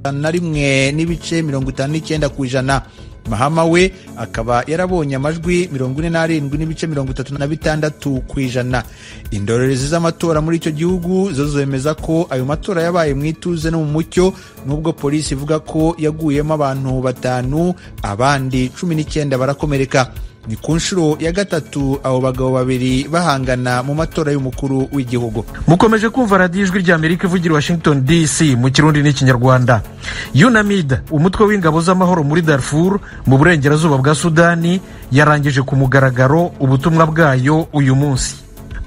51.59%. Mahama we akaba yarabonye amajwi 47.36%. Indorerezi z'amatora muri icyo gihugu zo zemeza ko ayo matora yabaye mu ituze no mu mucyo, nubwo polisi ivuga ko yaguyemo abantu 5, abandi 19 barakomereka. Ni ku nshuro ya gatatu abo bagabo babiri bahangana mu matora y'umukuru w'igihugu. Mukomeje kumva radiyo ijwi rya Amerika ivugira Washington DC mu Kirundi n'Ikinyarwanda. UNAMID, umutwe w'ingabo z'amahoro muri Darfur mu burengerazuba bwa Sudani, yarangije ku mugaragaro ubutumwa bwayo uyu munsi.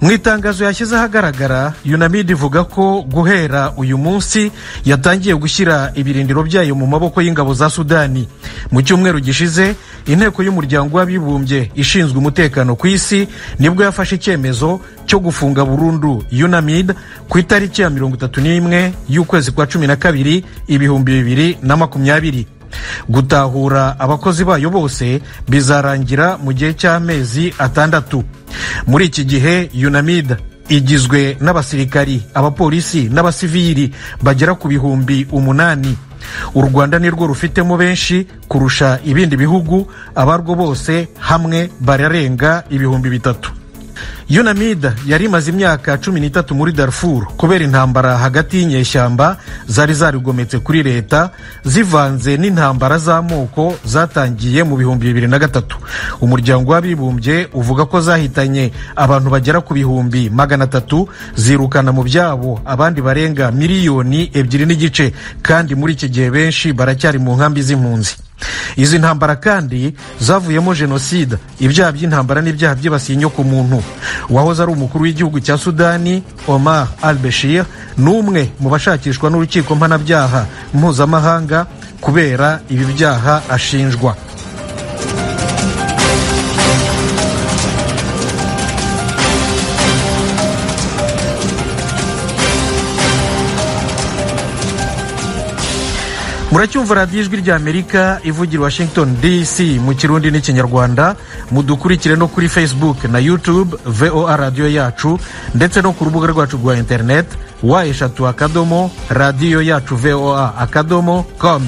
Mu itangazo yashyize ahagaragara, UNAMID ivuga ko guhera uyu munsi yatangiye gushyira ibirindiro byayo mu maboko y'ingabo za Sudani. Mu cyumweru gishize, inteko y'umuryango w'abibumbye ishinzwe umutekano ku isi nibwo yafashe icyemezo cyo gufunga burundu UNAMID ku itariki ya 31 y'ukwezi kwa 12 2020. Gutahura abakozi bayo bose bizarangira mu gihe cy'amezi 6. Muri iki gihe UNAMID igizwe n'abasirikari, abapolisi n'abasivili bagera ku 8,000. U Rwanda nirwo rufitemo benshi kurusha ibindi bihugu, abarwo bose hamwe bararenga 3,000. UNAMID yari imaze imyaka 13 muri Darfur kubera intambara hagati y'inyeshyamba zari zarigometse kuri leta, zivanze n'intambara z'amoko zatangiye mu 2003. Umuryango w'abibumbye uvuga ko zahitanye abantu bagera ku 300,000, zirukana mu byabo abandi barenga 2.5 miliyoni, kandi muri iki gihe benshi baracyari mu nkambi z'impunzi. Izi ntambara kandi zavuyemo jenoside, ibyaha by'intambara n'ibyaha byibasiye inyokomuntu. Wahoze ari umukuru w'igihugu cya Sudani, Omar al-Bashir, n'umwe mu bashakishwa n'urukiko mpanabyaha mpuzamahanga kubera ibi byaha ashinjwa. Muracyumva radiyo ijwi rya Amerika ivugira Washington DC mu Kirundi n'Ikinyarwanda. Mudukurikire no kuri Facebook na YouTube VOA radio yacu, ndetse no ku rubuga rwacu rwa internet wa@radioyacu.voa.com.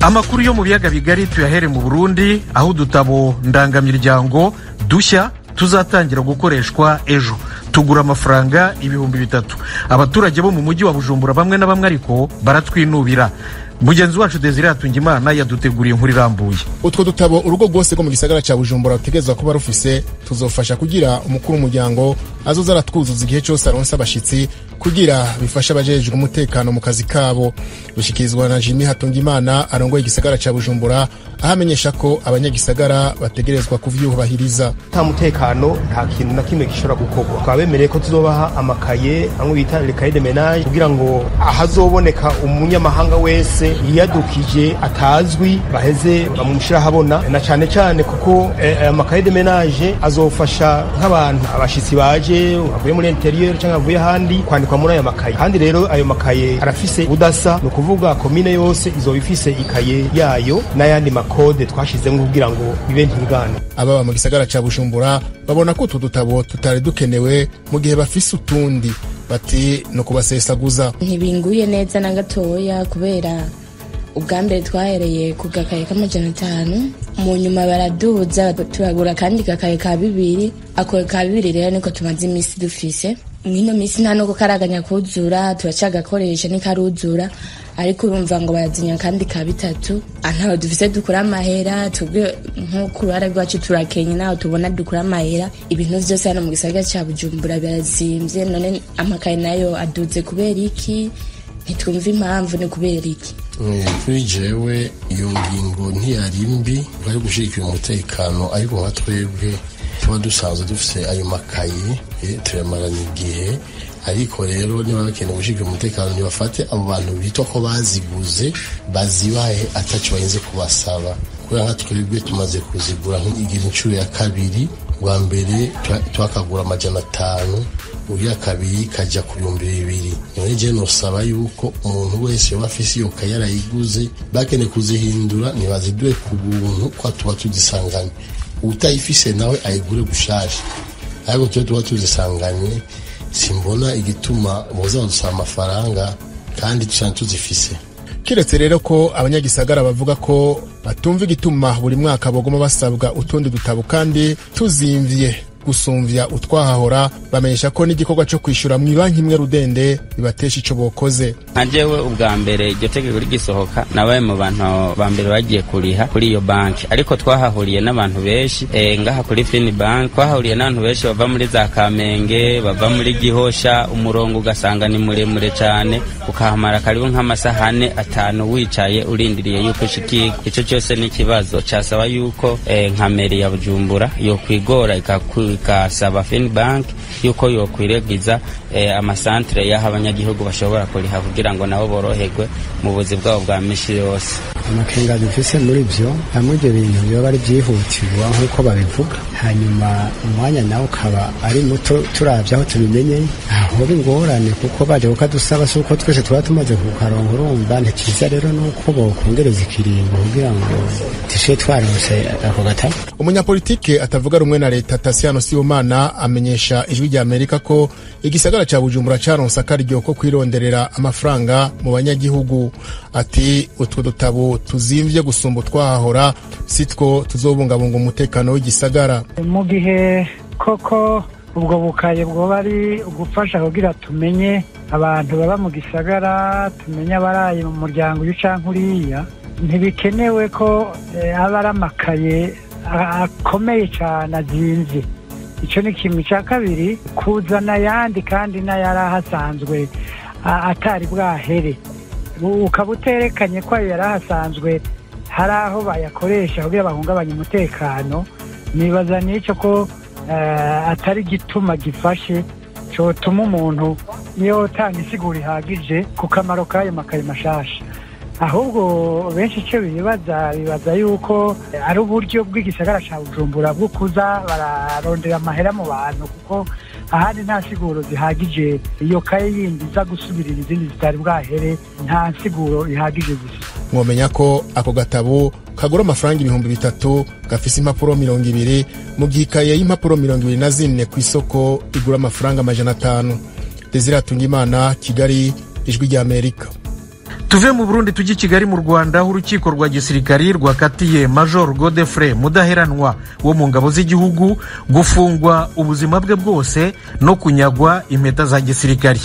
Amakuru yo mu biyaga bigari tuyahere mu Burundi, aho udutabo ndangamiryango dushya tuzatangira gukoreshwa ejo. Tugura amafaranga 3,000. Abaturage bo mu mujyi wa Bujumbura bamwe na bamwe ariko baratwinubira. Mugenzi wacu Desire Atungimana yaduteguriye inkuru irambuye. Utwo dutabo urugo rwose ko mu gisagara cya Bujumbura rutegerezwa kuba rufise, tuzofasha kugira umukuru w'umuryango azoza aratwuzuza igihe cyose aronsa abashitsi, kugira bifasha abajejwe umutekano mu kazi kabo. Bishikirizwa na Jimmy Hatungimana arongoye igisagara cya Bujumbura, ahamenyesha ko abanyagisagara bategerezwa kuvyubahiriza. Nta mutekano nta kintu na kimwe gishobora gukorwa. Twabemereye ko tuzobaha amakaye amwe bita le cahier de ménage, kugira ngo ahazoboneka umunyamahanga wese yiyadukije atazwi baheze bamushira habona, na cyane cyane kuko amakaye de ménage azofasha nk'abantu abashitsi baje bavuye muri interieur cyangwa bavuye handi kwandikwa muri ayo makaye. Kandi rero ayo makaye arafise udasa, no kuvuga komine yose izobifise ikaye yayo n'ayandi makode twashizemo kugira ngo bibe ntigane. Ababa mu gisagara cya Bujumbura babona ko tudutabo tutari dukenewe mu gihe bafise utundi, bati no kubasesaguza. Ntibinguye neza na gatoya kubera ubwa mbere twahereye ku gakaye k'500, mu nyuma baraduza turagura kandi gakaye ka 2. Ako ka 2 rero niko tumaze imisi dufise. Mwino misi nta no kukaraganya kuzura, turacagakoresha nikaruzura, ariko urumva ngo barazinya kandi ka 3. Ntaho dufise dukura amahera, tubwe nko kurara rwacu turakenye naho tubona dukura amahera. Ibintu byose hano mu gisagara cya Bujumbura birazimvye, none amakaye nayo aduze kubera iki? Ntitwumva impamvu ni kubera iki. Kuri jewe iyo ngingo ntiyarimbi bari gushikira umutekano, ariko nka twebwe tuba dusanzwe dufise ayo makaye turamarana igihe. Ariko rero niba bakeneye gushikira umutekano ntibafate abo bantu bitwa ko baziguze bazibahe ataco bayenze kubasaba, kubera nka twebwe tumaze kuzigura nk'igira inshuro ya kabiri, bwa mbere twakagura 500, uya kabiri kaja ku 200. None je nosaba yuko umuntu wese wafise iyo kaye yarayiguze bakene kuzihindura nibazidwe ku buntu kwa tuba tuzisanganye, utayifise nawe ayigure gushasha, ariko tuba tuzisanganye. Simbona igituma boza badusaba amafaranga kandi dusanzwe tuzifise. Kiretse rero ko abanyagisagara bavuga ko batumva igituma buri mwaka bagoma basabwa utundi dutabo kandi tuzimvye gusumvya utwahahora, bamenyesha ko n'igikorwa cyo kwishura mu banki imwe Rudende bibatesha ico bokoze. Anjewe ubwa mbere iryo tegeko rigisohoka nabaye mu bantu ba mbere bagiye kuriha kuri iyo banki, ariko twahahuriye n'abantu benshi ngaha kuri Finibank, twahahuriye n'abantu benshi bava muri za Kamenge, bava muri Gihosha, umurongo ugasanga ni muremure cyane, ukahamara karibu nk'amasaha 4-5 wicaye urindiriye yuko shikirwa. Ico cyose ni kibazo cyasaba yuko nka meri ya Bujumbura yo kwigora ikasaba Finibank yuko yo kwiregiza amasantre y'aho abanyagihugu bashobora kuriha kugira ngo nabo boroherwe mu buzi bwabo bwa mishi yose. Amakenga dufise muri byo hamwe ibyo bintu biba bari byihutirwa nk'uko babivuga, hanyuma umwanya nawe ukaba ari muto turavye aho tubimenye, aho bingorane kuko baje ukadusaba suko twese tuba tumaze kukaronka, urumva ntikiza rero nuko bokongereza ikiringo kugira ngo tishe twarose ako gatabo. Umunyapolitike atavuga rumwe na leta Tasiano Sibomana amenyesha Ijwi rya Amerika ko igisagara ca Bujumbura caronse akaryo ko kwironderera amafaranga mu banyagihugu. Ati utwo dutabo tuzimvye gusumba twahahora sitwo tuzobungabunga umutekano w'igisagara. Mu gihe koko ubwo bukaye bwo bari ugufasha kugira tumenye abantu baba mu gisagara, tumenye abaraye mu muryango y'ucankuriya, ntibikenewe ko abara amakaye akomeye cyane azimvye. Ico ni kimwe cya kabiri, kuzana yandi kandi n'ayarahasanzwe atari bwahere, ukaba uterekanye ko yarahasanzwe hari aho bayakoresha kugira bahungabanye umutekano. Nibaza n'icyo ko atari gituma gifashe cotuma umuntu niyo tanga isigura ihagije ku kamaro k'ayo makaye mashasha. Ahubwo benshi icyo bibaza yuko ari uburyo bw'igisagara ca Bujumbura bwo kuza bararondera amahera mu bantu, kuko ahandi nta siguro zihagije. Iyo kaye yindi iza gusubirira izindi zitari bwahere, nta siguro ihagije gusa. Mwomenya ko ako gatabo kagura amafaranga 3,000 gafise impapuro 200, mu gihe ikaye y'impapuro 24 ku isoko igura amafaranga 500. Desire Tungimana, Kigali, Ijwi rya Amerika. Tuve mu Burundi tujye Kigali mu Rwanda, aho urukiko rwa gisirikari rwakatiye Major Godefroid Mudaheranwa wo mu ngabo z'igihugu gufungwa ubuzima bwe bwose no kunyagwa impeta za gisirikari.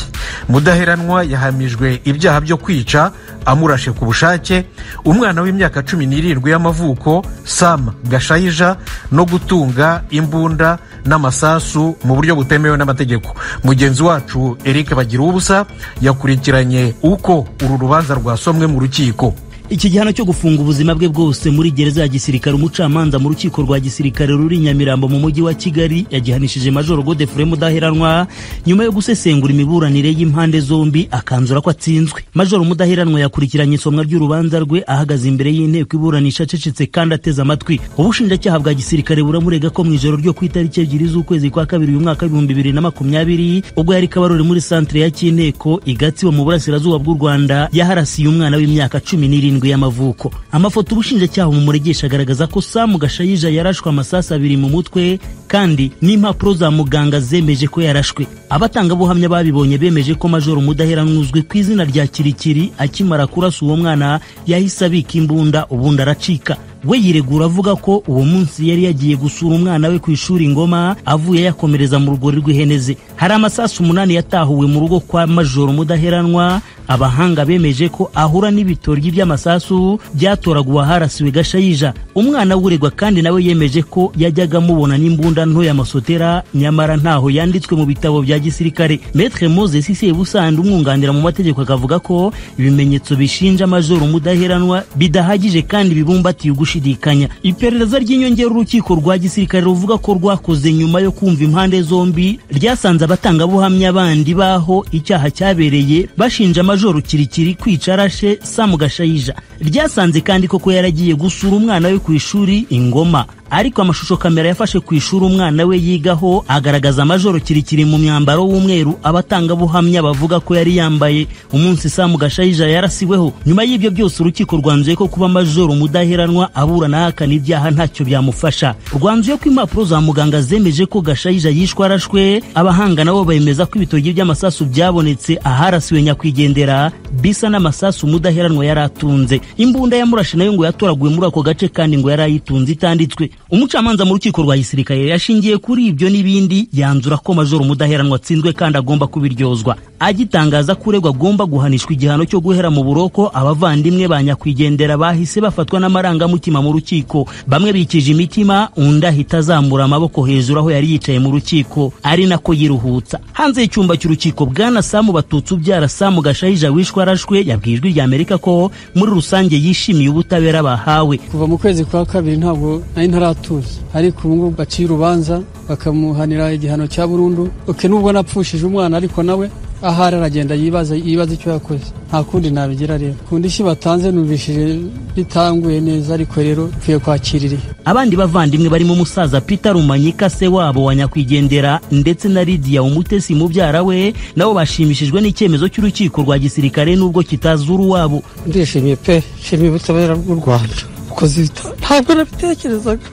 Mudaheranwa yahamijwe ibyaha byo kwica amurashe ku bushake umwana w'imyaka 17 y'amavuko Sam Gashayija no gutunga imbunda n'amasasu mu buryo butemewe n'amategeko. Mugenzi wacu Eric Bagirubusa yakurikiranye uko uru rubanza rwasomwe mu rukiko. Iki gihano cyo gufunga ubuzima bwe bwose muri gereza ya gisirikare, umucamanza mu rukiko rwa gisirikare ruri Nyamirambo mu mujyi wa Kigali yagihanishije Major Godefroid Mudaheranwa nyuma yo gusesengura imiburanire y'impande zombi akanzura ko atsinzwe. Major Mudaheranwa yakurikiranye isomwa ry'urubanza rwe ahagaze imbere y'inteko iburanisha acecetse kandi ateze amatwi. Ubushinjacyaha bwa gisirikare buramurega ko mu ijoro ryo ku itariki 2 z'ukwezi kwa kabiri uyu mwaka 2020 ubwo yari Kabarore muri centre ya Cyinteko Igatsibo mu burasirazuba bw'u Rwanda yaharasiye umwana w'imyaka 17 y'amavuko. Amafoto ubushinjacyaha umuregesha agaragaza ko Sam Gashayija yarashwe amasasa 2 mu mutwe kandi n'impapuro za muganga zemeje ko yarashwe. Abatanga buhamya babibonye bemeje ko Major Mudaheranwa uzwi ku izina rya Kirikiri akimara kurasa uwo mwana yahise abika imbunda ubundi aracika. We yiregura avuga ko uwo munsi yari yagiye gusura umwana we ku ishuri Ngoma avuye yakomereza mu rugori rw'iheneze. Hari amasasu 8 yatahuwe mu rugo kwa Major Mudaheranwa. Abahanga bemeje ko ahura n'ibitoryi by'amasasu byatoraguwa harasiwe Gashayija. Umwana w'uregwa kandi nawe yemeje ko yajyaga mubona n'imbunda nto ya masotera nyamara ntaho yanditswe mu bitabo bya gisirikare. Maître Moses Sisebusandi umwunganira mu mategeko akavuga ko ibimenyetso bishinja Major Mudaheranwa bidahagije kandi bibumbatiye gushidikanya. Iperereza ry'inyongera urukiko rwa gisirikare ruvuga ko rwakoze nyuma yo kumva impande zombi ryasanze abatangabuhamya bandi baho icyaha cyabereye bashinja Majoro Kirikiri kwica arashe Sam Gashayija. Ryasanze kandi koko yaragiye gusura umwana we ku ishuri Ingoma, ariko amashusho kamera yafashe ku ishuri umwana we yigaho agaragaza Majoro Kirikiri mu myambaro w'umweru abatangabuhamya bavuga ko yari yambaye umunsi Sam Gashayija yarasiweho. Nyuma y'ibyo byose urukiko rwanzuye ko kuba Majoro Mudaheranwa aburana ahakana ibyaha ntacyo byamufasha. Rwanzuye ko impapuro za muganga zemeje ko Gashayija yishwe arashwe, abahanga nabo bemeza ko ibitogi by'amasasu byabonetse aharasiwe nyakwigendera bisa n'amasasu Mudaheranwa yaratunze. Imbunda yamurashe nayo ngo yatoraguye muri ako gace kandi ngo yarayitunze itanditswe. Umucamanza mu rukiko rwa gisirikare yashingiye kuri ibyo n'ibindi yanzura ko Majoro Mudaheranwa atsinzwe kandi agomba kubiryozwa. Agitangaza kuregwa agomba guhanishwa igihano cyo guhera mu buroko, abavandimwe ba nyakwigendera bahise bafatwa n'amarangamutima mu rukiko. Bamwe bikije imitima, undi ahita azamura amaboko hejuru aho yari yicaye mu rukiko ari nako yiruhutsa. Hanze y'icyumba cy'urukiko, Bwana Sam Batutsi ubyara Sam Gashayija wishwe arashwe yabwijwe rya Amerika ko muri rusange yishimiye ubutabera bahawe. Kuva mu kwezi kwa kabiri ntabwo nari ntaratuza, ariko ubu ngubu baciye urubanza bakamuhanira igihano cya burundu. Nubwo napfushije umwana ariko nawe ahari aragenda yibaza icyo yakoze, nta kundi nabigira. Rero kundi isi batanze numvishije bitanguye neza, ariko rero mvuye kwakirira. Abandi bavandimwe barimo umusaza Peter Rumanyika se wabo wa nyakwigendera ndetse na Lydia Umutesi mubyara we nabo bashimishijwe n'icyemezo cy'urukiko rwa gisirikare nubwo kitazura wabo. Ndishimiye pe, shimiye ubutabera bw'u Rwanda ukoze ntabwo nabitekerezaga,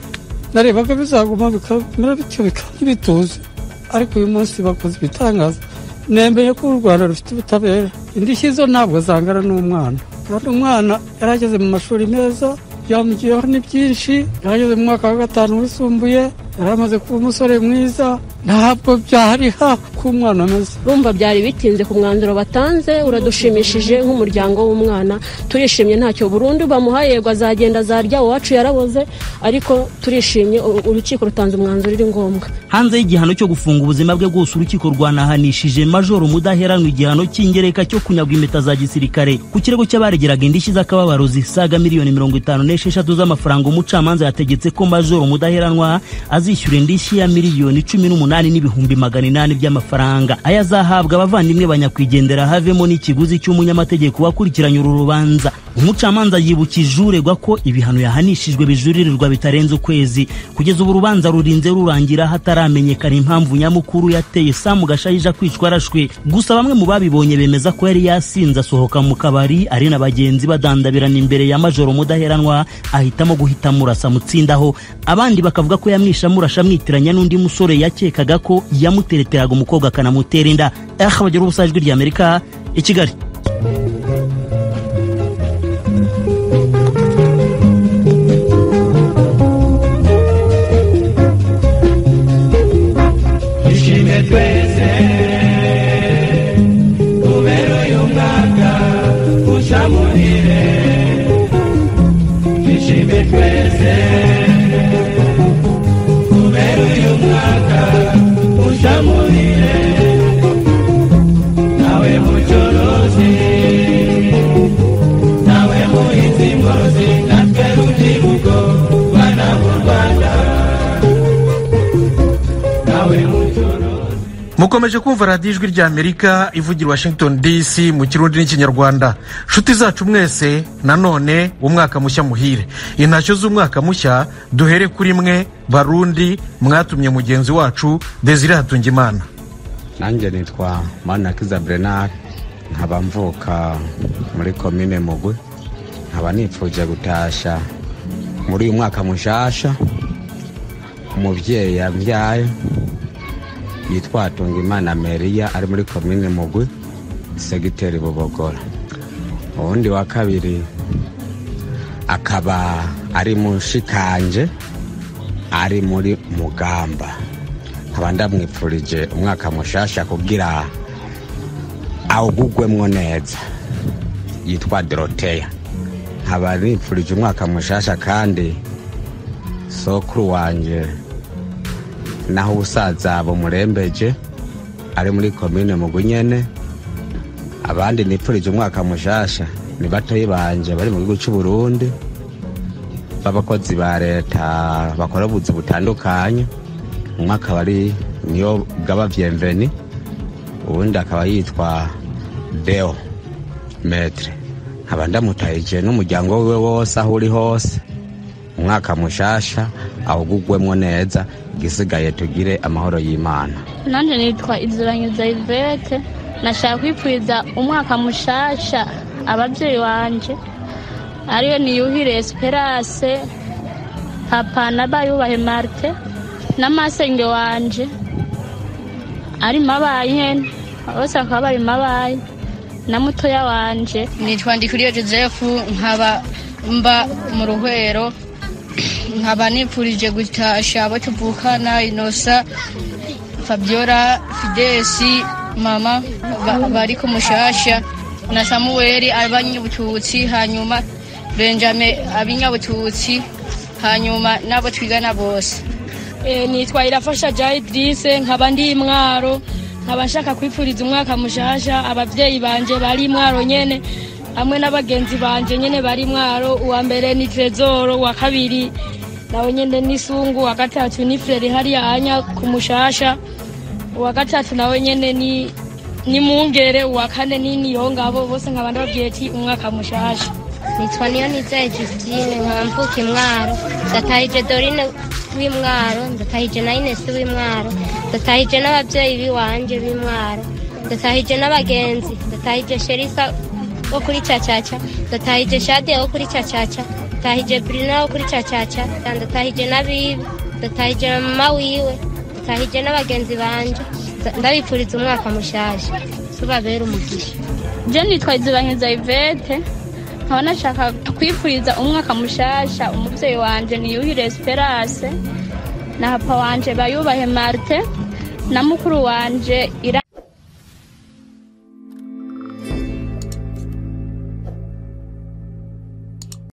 narebaga bizaguma bikamera bityo bituze, ariko uyu munsi bakoze ibitangaza. Nembeye ko u Rwanda rufite ubutabera. Indishyi zo ntabwo zangana n'umwana. Umwana yarageze mu mashuri meza, yamugiyeho ni byinshi, yarageze mu mwaka wa 5 wisumbuye, yaramaze kuba umusore mwiza, ntabwo byari ku mwana ameze. Urumva byari bitinze ku mwanzuro batanze, uradushimishije nk'umuryango w'umwana, turishimye. Ntacyo burundu bamuhaye, yego azagenda azarya, uwacu yaraboze, ariko turishimye urukiko rutanze umwanzuro uri ngombwa. Hanze y'igihano cyo gufunga ubuzima bwe bwose, urukiko rwanahanishije Majoro Mudaheranwa igihano cy'ingereka cyo kunyagwa impeta za gisirikare ku kirego cy'abaregeraga indishyi z'akababaro zisaga miliyoni 56 z'amafaranga. Umucamanza yategetse ko Majoro Mudaheranwa azishyura indishyi ya miliyoni 18 n'ibihumbi 800 by'amafaranga. Aya azahabwa abavandimwe banyakwigendera havemo n'ikiguzi cy'umunyamategeko wakurikiranye uru rubanza. Umucamanza yibukije uregwa ko ibihano yahanishijwe bijuririrwa bitarenze ukwezi. Kugeza ubu urubanza rurinze rurangira hataramenyekana impamvu nyamukuru yateye Sam Gashayija kwicwa arashwe. Gusa bamwe mu babibonye bemeza ko yari yasinze asohoka mu kabari ari na bagenzi badandabirana imbere ya Majoro Mudaheranwa, ahitamo guhita murasa mutsindaho. Abandi bakavuga ko yamwisha murasha mwitiranya n'undi musore yakekaga ko yamutereteraga umukobwa akanamutera inda. Bagira ubusajwi rya Amerika i Kigali. Mukomeje kumva radiyo ijwi rya Amerika ivugira Washington DC mu Kirundi n'Ikinyarwanda. Nshuti zacu mwese, nanone umwaka mushya muhire. Intashyo z'umwaka mushya duhere kuri mwe Barundi mwatumye mugenzi wacu Desire Hatungimana. Nanjye nitwa Manakiza Bernard, nkaba mvuka muri komine Mugwe, nkaba nipfuje gutasha muri uyu mwaka mushasha umuvyeyi yambyaye yitwa Hatungimana Maria ari muri komine Mugwe, segiteri Bubogora. Uwundi wa kabiri akaba ari mushikanje ari muri Mugamba, nkaba ndamwipfurije umwaka mushasha kugira awugugwemwo neza, yitwa Dorothea. Nkaba nipfurije umwaka mushasha kandi sokuru wanje naho ubusaza bumurembeje ari muri komine Mugwe nyene. Abandi nipfurije umwaka mushasha ni batoyi banje bari mu gihugu cy'u Burundi, b'abakozi ba leta bakora ubuzi butandukanye. Umwe akaba ari niyo bwaba Bienveni, ubundi akaba yitwa Deo Metre. Nkaba ndamutahije n'umuryango wiwe wose aho uri hose, umwaka mushasha awugugwemo neza, gisigaye tugire amahoro y'Imana. Nanje nitwa Iziranyuza Yvette, nashaka kwipfuza umwaka mushasha abavyeyi wanje ariyo Niyuhire Esperance, papa na Bayubahe Marte n'amasenge wanje ari Mabaye, bose akaba bari Mabaye na mutoya wanje. Nitwa Ndikuriyo Joseph, nkaba mba mu Ruhwero, nkaba nipfurije gutasha abo tuvukana Inosa, Fabiola, Fidesi, mama bari ku mushasha na Samuel abanyabututsi, hanyuma Benjamin abinyabututsi, hanyuma nabo twigana bose. Nitwa Irafasha Jaidrise, nkaba ndi Mwaro, nkaba nshaka kwipfuriza umwaka mushasha abavyeyi banje bari Mwaro nyene hamwe n'abagenzi banje nyene bari Mwaro. Uwa mbere ni Trezor, wa kabiri nawe nyene ni Sungu, wa gatatu ni Frere hariya anya ku mushasha, wa gatatu nawe nyene ni Mungere, wa kane ni Niyongabo. Bose nkaba ndababwiye ati umwaka mushasha. Nitwa Niyonize Justine, nkaba mvuka Mwaro, ndatahije Dorine w'Imwaro, ndatahije na Ines w'Imwaro, ndatahije n'abavyeyi biwanje b'Imwaro, ndatahije n'abagenzi, ndatahije Sherisa wo kuri Cacaca, ndatahije Shadia wo kuri Cacaca, ndatahije Brina wo kuri Cacaca, ndatahije n'abibi, ndatahije na mama wiwe, ndatahije n'abagenzi banje. Ndabipfuriza umwaka mushasha, subabera umugisha. Je nitwa Iziranyuza Yvette, nkaba nashaka kwipfuriza umwaka mushasha umuvyeyi wanje Niyuhire Esperance na papa wanje Bayubahe Marte na mukuru wanje